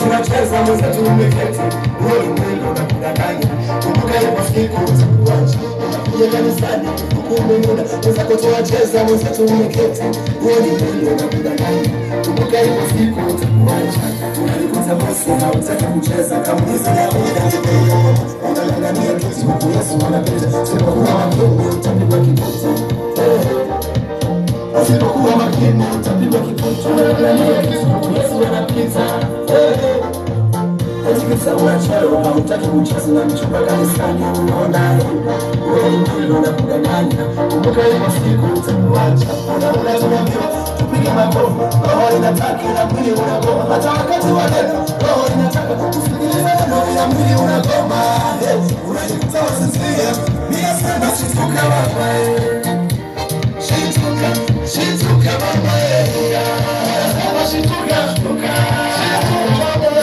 tunacheza mwenzetu umeketi, huo ni mwendo unakudanganya. Kumbuka ipo siku utakuacha, unakuja kanisani kukumuna, mwenzako tunacheza mwenzetu umeketi, huo ni mwendo unakudanganya. Kumbuka ipo siku utakuacha, unalikuta bosi na utaki kucheza, kamuliza ya muda unang'ang'ania kiti huku Yesu anapita. Usipokuwa makini utapigwa kikuti, usipokuwa makini utapigwa kikuti. Unang'ang'ania kiti huku Yesu anapita. Katika unachelewa hautaki kucheza na mchumba kanisani, unaona wewe ni mwili unakudanganya. Kumbuka ipo siku utakuacha, unaona tunaambiwa tupige makofi, roho inataka na mwili unagoma. Hata wakati wa neno roho inataka kusikiliza neno ya mwili unagoma. Unajikuta usisie, mimi nasema shituka baba, shituka, shituka baba, nasema shituka, shituka, shituka.